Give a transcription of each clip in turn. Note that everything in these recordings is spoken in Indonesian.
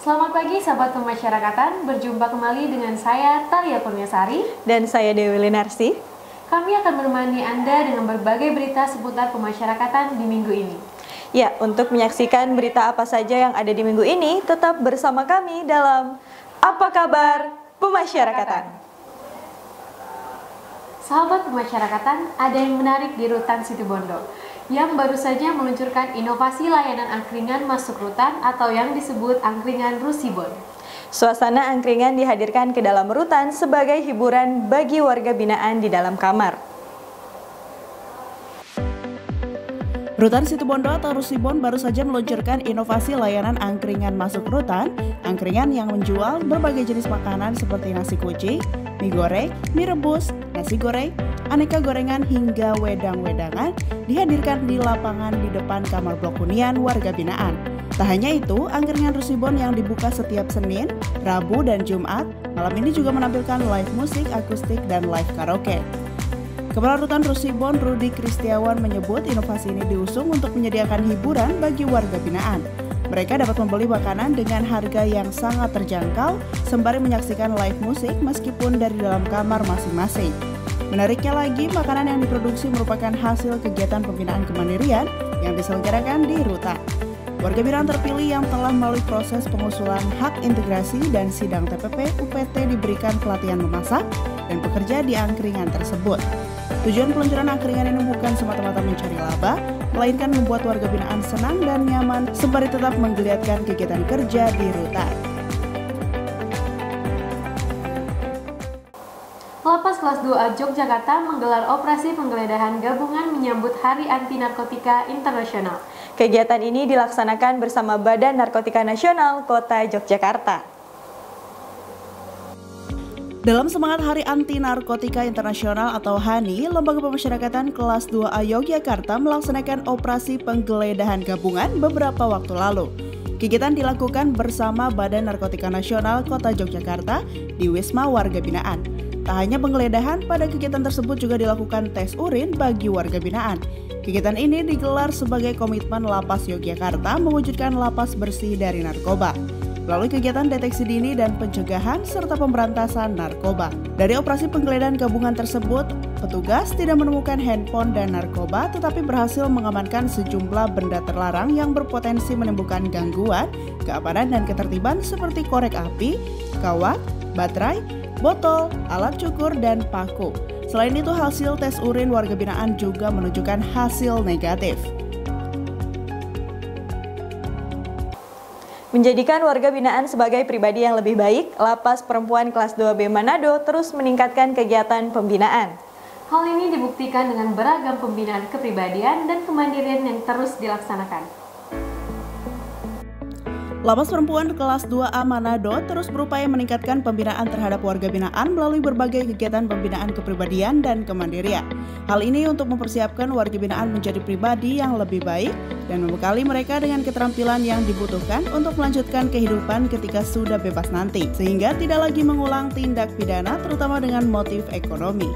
Selamat pagi sahabat pemasyarakatan, berjumpa kembali dengan saya Talia Kurniasari dan saya Dewi Linarsi. Kami akan menemani Anda dengan berbagai berita seputar pemasyarakatan di minggu ini. Ya, untuk menyaksikan berita apa saja yang ada di minggu ini, tetap bersama kami dalam Apa Kabar Pemasyarakatan. Sahabat pemasyarakatan, ada yang menarik di Rutan Situbondo yang baru saja meluncurkan inovasi layanan angkringan masuk rutan atau yang disebut angkringan Rusibon. Suasana angkringan dihadirkan ke dalam rutan sebagai hiburan bagi warga binaan di dalam kamar. Rutan Situbondo atau Rusibon baru saja meluncurkan inovasi layanan angkringan masuk rutan. Angkringan yang menjual berbagai jenis makanan seperti nasi kucing, mie goreng, mie rebus, nasi goreng, aneka gorengan hingga wedang-wedangan dihadirkan di lapangan di depan kamar blok hunian warga binaan. Tak hanya itu, angkringan Rusibon yang dibuka setiap Senin, Rabu, dan Jumat, malam ini juga menampilkan live musik, akustik, dan live karaoke. Kepala Rutan Rusibon, Rudi Kristiawan, menyebut inovasi ini diusung untuk menyediakan hiburan bagi warga binaan. Mereka dapat membeli makanan dengan harga yang sangat terjangkau, sembari menyaksikan live musik meskipun dari dalam kamar masing-masing. Menariknya lagi, makanan yang diproduksi merupakan hasil kegiatan pembinaan kemandirian yang diselenggarakan di rutan. Warga binaan terpilih yang telah melalui proses pengusulan hak integrasi dan sidang TPP UPT diberikan pelatihan memasak dan bekerja di angkringan tersebut. Tujuan peluncuran angkringan ini bukan semata-mata mencari laba, melainkan membuat warga binaan senang dan nyaman sembari tetap menggeliatkan kegiatan kerja di rutan. Lapas kelas 2A Yogyakarta menggelar operasi penggeledahan gabungan menyambut Hari Anti Narkotika Internasional. Kegiatan ini dilaksanakan bersama Badan Narkotika Nasional Kota Yogyakarta. Dalam semangat Hari Anti Narkotika Internasional atau HANI, Lembaga Pemasyarakatan kelas 2A Yogyakarta melaksanakan operasi penggeledahan gabungan beberapa waktu lalu. Kegiatan dilakukan bersama Badan Narkotika Nasional Kota Yogyakarta di Wisma Warga Binaan. Tak hanya penggeledahan, pada kegiatan tersebut juga dilakukan tes urin bagi warga binaan. Kegiatan ini digelar sebagai komitmen Lapas Yogyakarta mewujudkan lapas bersih dari narkoba. Melalui kegiatan deteksi dini dan pencegahan serta pemberantasan narkoba. Dari operasi penggeledahan gabungan tersebut, petugas tidak menemukan handphone dan narkoba tetapi berhasil mengamankan sejumlah benda terlarang yang berpotensi menimbulkan gangguan, keamanan dan ketertiban seperti korek api, kawat, baterai, botol, alat cukur, dan paku. Selain itu, hasil tes urin warga binaan juga menunjukkan hasil negatif. Menjadikan warga binaan sebagai pribadi yang lebih baik, Lapas Perempuan kelas 2B Manado terus meningkatkan kegiatan pembinaan. Hal ini dibuktikan dengan beragam pembinaan kepribadian dan kemandirian yang terus dilaksanakan. Lapas Perempuan kelas 2A Manado terus berupaya meningkatkan pembinaan terhadap warga binaan melalui berbagai kegiatan pembinaan kepribadian dan kemandirian. Hal ini untuk mempersiapkan warga binaan menjadi pribadi yang lebih baik dan membekali mereka dengan keterampilan yang dibutuhkan untuk melanjutkan kehidupan ketika sudah bebas nanti, sehingga tidak lagi mengulang tindak pidana terutama dengan motif ekonomi.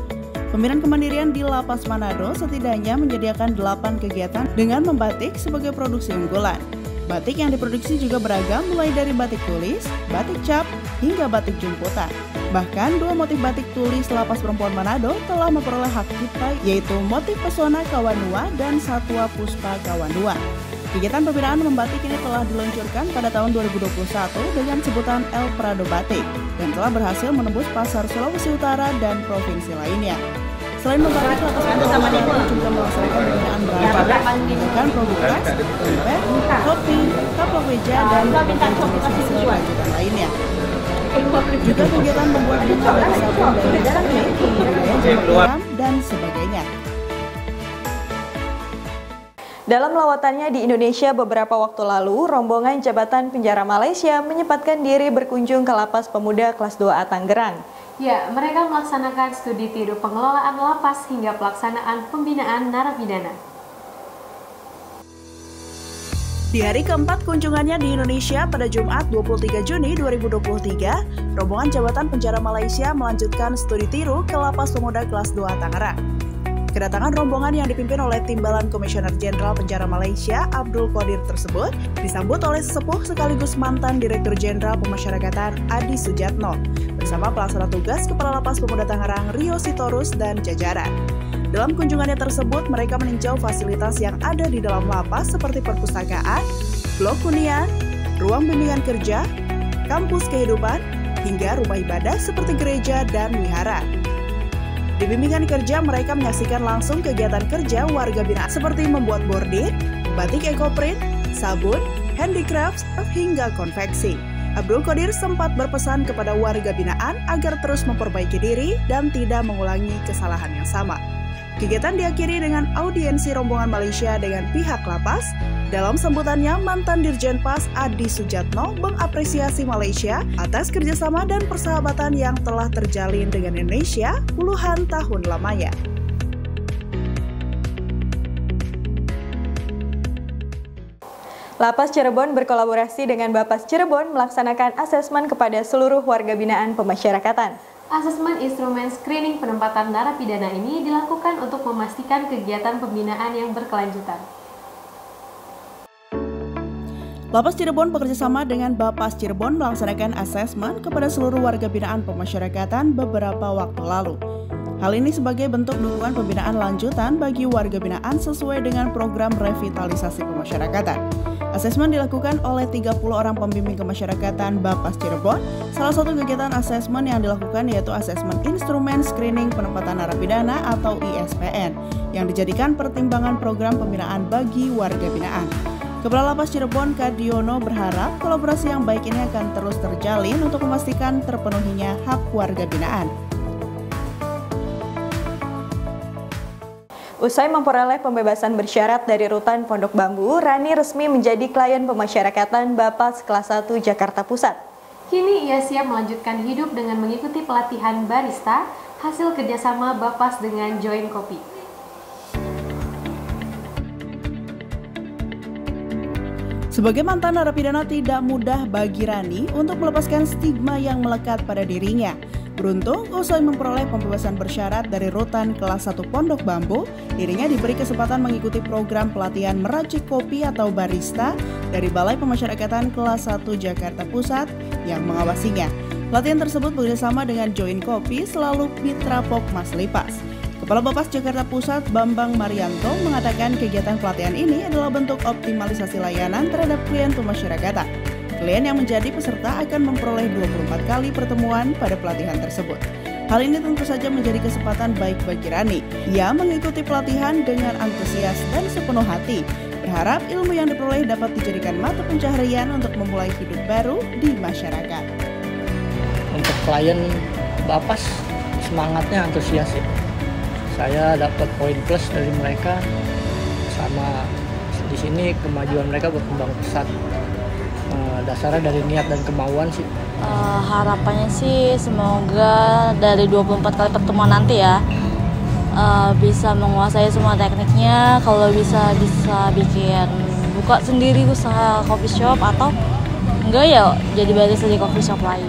Pembinaan kemandirian di Lapas Manado setidaknya menyediakan 8 kegiatan dengan membatik sebagai produksi unggulan. Batik yang diproduksi juga beragam mulai dari batik tulis, batik cap, hingga batik jemputan. Bahkan 2 motif batik tulis Lapas Perempuan Manado telah memperoleh hak cipta, yaitu motif pesona Kawanua dan satwa puspa Kawanua. Kegiatan pembinaan membatik ini telah diluncurkan pada tahun 2021 dengan sebutan El Prado Batik dan telah berhasil menembus pasar Sulawesi Utara dan provinsi lainnya. Selain membatik, Lapas Perempuan Manado juga melaksanakan pembinaan beragam, menggunakan produk tas, dompet, kopi, kaplok meja, dan berbagai jenis hasil rajutan lainnya. Juga kegiatan membuat bunga dari sabun dari plastik, pemberdayaan jemaah dan sebagainya. Dalam lawatannya di Indonesia beberapa waktu lalu, rombongan Jabatan Penjara Malaysia menyempatkan diri berkunjung ke Lapas Pemuda kelas 2A Tangerang. Ya, mereka melaksanakan studi tiru pengelolaan lapas hingga pelaksanaan pembinaan narapidana. Di hari keempat kunjungannya di Indonesia pada Jumat 23 Juni 2023, rombongan Jabatan Penjara Malaysia melanjutkan studi tiru ke Lapas Pemuda kelas 2 Tangerang. Kedatangan rombongan yang dipimpin oleh Timbalan Komisioner Jenderal Penjara Malaysia, Abdul Qadir tersebut, disambut oleh sesepuh sekaligus mantan Direktur Jenderal Pemasyarakatan Adi Sujatno, bersama pelaksana tugas Kepala Lapas Pemuda Tangerang Rio Sitorus dan jajaran. Dalam kunjungannya tersebut, mereka meninjau fasilitas yang ada di dalam lapas seperti perpustakaan, blok hunian, ruang bimbingan kerja, kampus kehidupan, hingga rumah ibadah seperti gereja dan wihara. Di bimbingan kerja, mereka menyaksikan langsung kegiatan kerja warga binaan seperti membuat bordir, batik ekoprint, sabun, handicrafts, hingga konveksi. Abdul Qadir sempat berpesan kepada warga binaan agar terus memperbaiki diri dan tidak mengulangi kesalahan yang sama. Kegiatan diakhiri dengan audiensi rombongan Malaysia dengan pihak lapas. Dalam sambutannya, mantan Dirjen Pas Adi Sujatno mengapresiasi Malaysia atas kerjasama dan persahabatan yang telah terjalin dengan Indonesia puluhan tahun lamanya. Lapas Cirebon berkolaborasi dengan Bapas Cirebon melaksanakan asesmen kepada seluruh warga binaan pemasyarakatan. Asesmen instrumen screening penempatan narapidana ini dilakukan untuk memastikan kegiatan pembinaan yang berkelanjutan. Lapas Cirebon bekerjasama dengan Bapas Cirebon melaksanakan asesmen kepada seluruh warga binaan pemasyarakatan beberapa waktu lalu. Hal ini sebagai bentuk dukungan pembinaan lanjutan bagi warga binaan sesuai dengan program revitalisasi pemasyarakatan. Asesmen dilakukan oleh 30 orang pembimbing kemasyarakatan Bapas Cirebon. Salah satu kegiatan asesmen yang dilakukan yaitu asesmen instrumen screening penempatan narapidana atau ISPN yang dijadikan pertimbangan program pembinaan bagi warga binaan. Kepala Lapas Cirebon Kadiono berharap kolaborasi yang baik ini akan terus terjalin untuk memastikan terpenuhinya hak warga binaan. Usai memperoleh pembebasan bersyarat dari rutan Pondok Bambu, Rani resmi menjadi klien pemasyarakatan Bapas kelas 1 Jakarta Pusat. Kini ia siap melanjutkan hidup dengan mengikuti pelatihan barista hasil kerjasama Bapas dengan Join Kopi. Sebagai mantan narapidana, tidak mudah bagi Rani untuk melepaskan stigma yang melekat pada dirinya. Beruntung, usai memperoleh pembebasan bersyarat dari rutan kelas 1 Pondok Bambu, dirinya diberi kesempatan mengikuti program pelatihan meracik kopi atau barista dari Balai Pemasyarakatan kelas 1 Jakarta Pusat yang mengawasinya. Pelatihan tersebut bekerjasama dengan Join Kopi selalu mitra Pokmas Lipas. Kepala Bapas Jakarta Pusat Bambang Marianto mengatakan kegiatan pelatihan ini adalah bentuk optimalisasi layanan terhadap klien pemasyarakatan. Klien yang menjadi peserta akan memperoleh 24 kali pertemuan pada pelatihan tersebut. Hal ini tentu saja menjadi kesempatan baik bagi Rani. Ia mengikuti pelatihan dengan antusias dan sepenuh hati, berharap ilmu yang diperoleh dapat dijadikan mata pencaharian untuk memulai hidup baru di masyarakat. Untuk klien Bapas, semangatnya antusias ya. Saya dapat poin plus dari mereka, sama di sini kemajuan mereka berkembang pesat. Dasarnya dari niat dan kemauan sih. Harapannya sih semoga dari 24 kali pertemuan nanti ya bisa menguasai semua tekniknya. Kalau bisa bikin buka sendiri usaha coffee shop atau enggak ya jadi barista di coffee shop lain.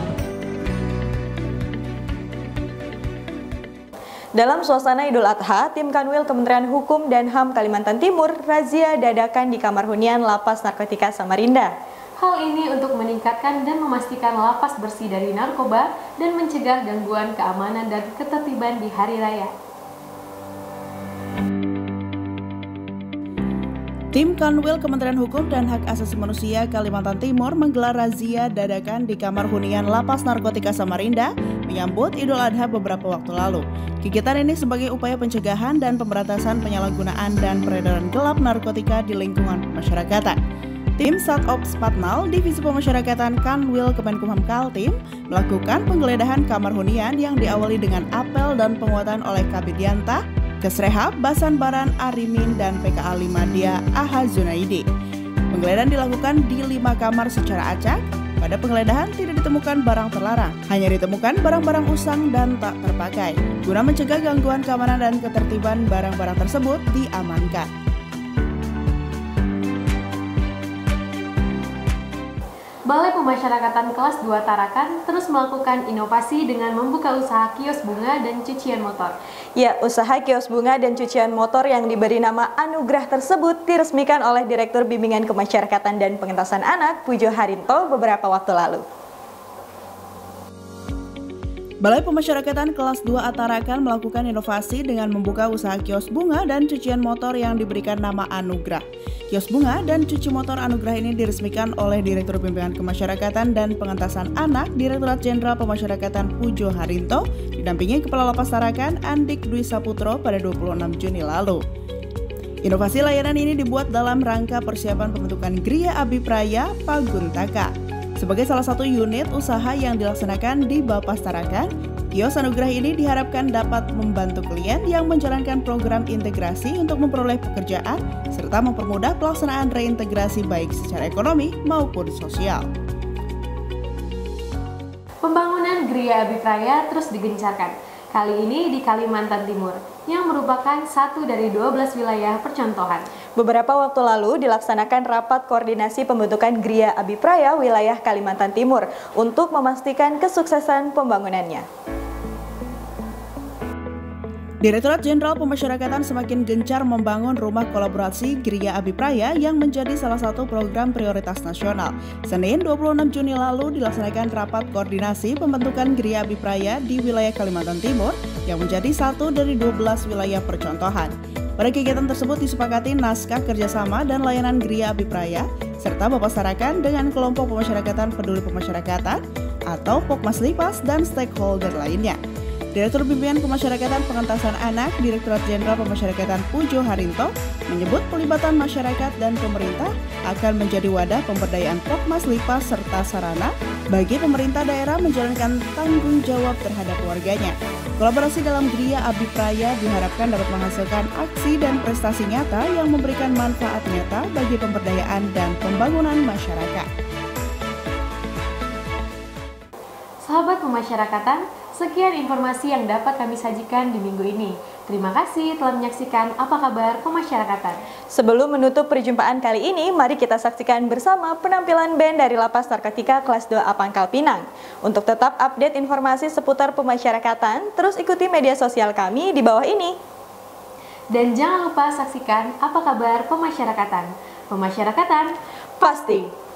Dalam suasana Idul Adha, tim Kanwil Kementerian Hukum dan HAM Kalimantan Timur razia dadakan di kamar hunian Lapas Narkotika Samarinda. Hal ini untuk meningkatkan dan memastikan lapas bersih dari narkoba dan mencegah gangguan keamanan dan ketertiban di hari raya. Tim Kanwil Kementerian Hukum dan Hak Asasi Manusia Kalimantan Timur menggelar razia dadakan di kamar hunian Lapas Narkotika Samarinda menyambut Idul Adha beberapa waktu lalu. Kegiatan ini sebagai upaya pencegahan dan pemberantasan penyalahgunaan dan peredaran gelap narkotika di lingkungan pemasyarakatan. Tim Satops Patnal Divisi Pemasyarakatan Kanwil Kemenkumham Kaltim melakukan penggeledahan kamar hunian yang diawali dengan apel dan penguatan oleh Kabid Yanta, Kesrehab, Basan Baran Arimin, dan PKA 5 Dia Aha Zunaidi. Penggeledahan dilakukan di 5 kamar secara acak. Pada penggeledahan tidak ditemukan barang terlarang, hanya ditemukan barang-barang usang dan tak terpakai. Guna mencegah gangguan keamanan dan ketertiban, barang-barang tersebut diamankan. Balai Pemasyarakatan Kelas 2 Tarakan terus melakukan inovasi dengan membuka usaha kios bunga dan cucian motor. Ya, usaha kios bunga dan cucian motor yang diberi nama Anugrah tersebut diresmikan oleh Direktur Bimbingan Kemasyarakatan dan Pengentasan Anak, Pujo Harinto, beberapa waktu lalu. Balai Pemasyarakatan Kelas 2 Tarakan melakukan inovasi dengan membuka usaha kios bunga dan cucian motor yang diberikan nama Anugrah. Kios bunga dan cuci motor Anugrah ini diresmikan oleh Direktur Bimbingan Kemasyarakatan dan Pengentasan Anak, Direktorat Jenderal Pemasyarakatan Pujo Harinto, didampingi Kepala Lapas Tarakan Andik Dwi Saputro pada 26 Juni lalu. Inovasi layanan ini dibuat dalam rangka persiapan pembentukan Gria Abipraya Paguntaka. Sebagai salah satu unit usaha yang dilaksanakan di Bapas Tarakan, kios Anugrah ini diharapkan dapat membantu klien yang menjalankan program integrasi untuk memperoleh pekerjaan serta mempermudah pelaksanaan reintegrasi baik secara ekonomi maupun sosial. Pembangunan Gria Abipraya terus digencarkan, kali ini di Kalimantan Timur, yang merupakan satu dari 12 wilayah percontohan. Beberapa waktu lalu dilaksanakan rapat koordinasi pembentukan Gria Abipraya wilayah Kalimantan Timur untuk memastikan kesuksesan pembangunannya. Direktorat Jenderal Pemasyarakatan semakin gencar membangun rumah kolaborasi Gria Abipraya yang menjadi salah satu program prioritas nasional. Senin 26 Juni lalu dilaksanakan rapat koordinasi pembentukan Gria Abipraya di wilayah Kalimantan Timur yang menjadi satu dari 12 wilayah percontohan. Pada kegiatan tersebut disepakati naskah kerjasama dan layanan Gria Abipraya serta Bapas Tarakan dengan kelompok pemasyarakatan peduli pemasyarakatan atau Pokmaslipas dan stakeholder lainnya. Direktur Bimbingan Kemasyarakatan Pengentasan Anak, Direktorat Jenderal Pemasyarakatan Pujo Harinto, menyebut pelibatan masyarakat dan pemerintah akan menjadi wadah pemberdayaan Pokmaslipas serta sarana bagi pemerintah daerah menjalankan tanggung jawab terhadap warganya. Kolaborasi dalam Gria Abipraya diharapkan dapat menghasilkan aksi dan prestasi nyata yang memberikan manfaat nyata bagi pemberdayaan dan pembangunan masyarakat. Sahabat pemasyarakatan, sekian informasi yang dapat kami sajikan di minggu ini. Terima kasih telah menyaksikan Apa Kabar Pemasyarakatan. Sebelum menutup perjumpaan kali ini, mari kita saksikan bersama penampilan band dari Lapas Narkotika Kelas 2A Pangkal Pinang. Untuk tetap update informasi seputar pemasyarakatan, terus ikuti media sosial kami di bawah ini. Dan jangan lupa saksikan Apa Kabar Pemasyarakatan. Pemasyarakatan Pasti.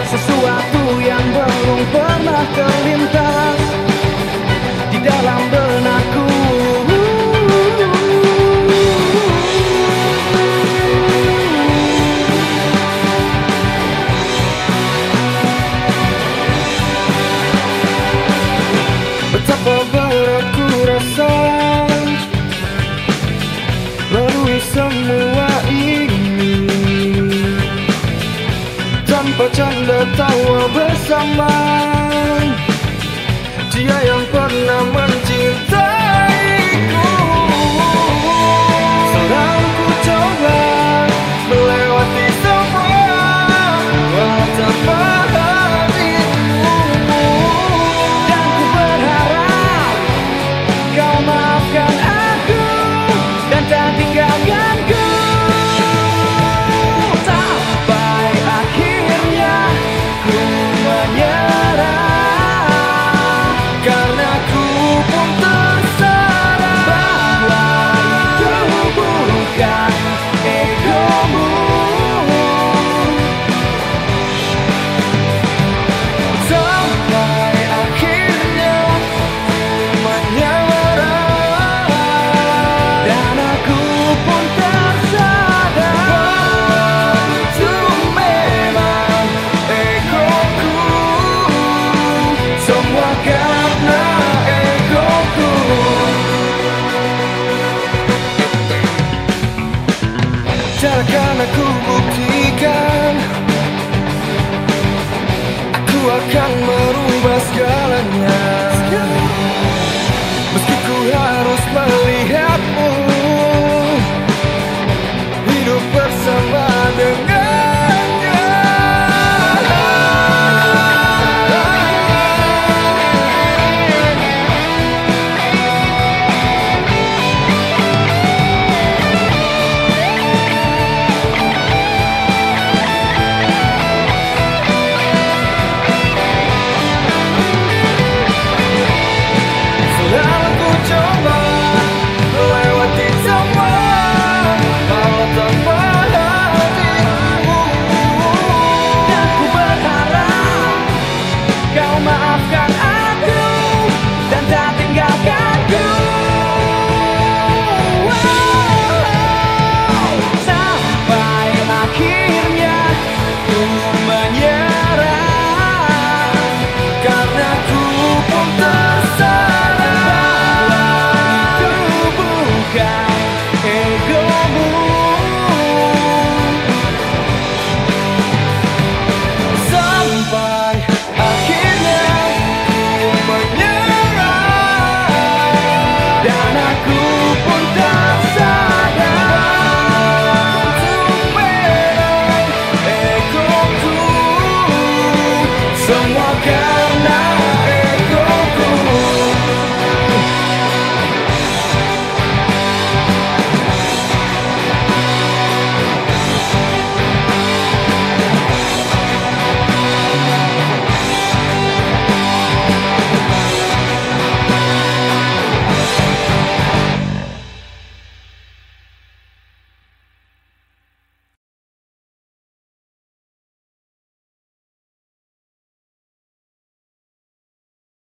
Sesuatu yang belum pernah terlintas di dalam benakku. Betapa berat ku rasa lalui semua ini tanpa canda tawa bersama dia yang pernah mencintaiku. Selalu ku coba melewati semua tanpa hatimu, dan ku berharap kau maafkan aku dan tak tinggalkanku. Karena ku pun tersayang. melihatmu hidup bersama dengannya. Selalu ku coba melewati semua hal tanpa hatimu, dan ku berharap kau maafkan aku dan tak tinggalkanku. Sampai akhirnya ku menyerah, karena ku pun tersadar itu bukan egomu. Sampai akhirnya ku menyerah, dan aku pun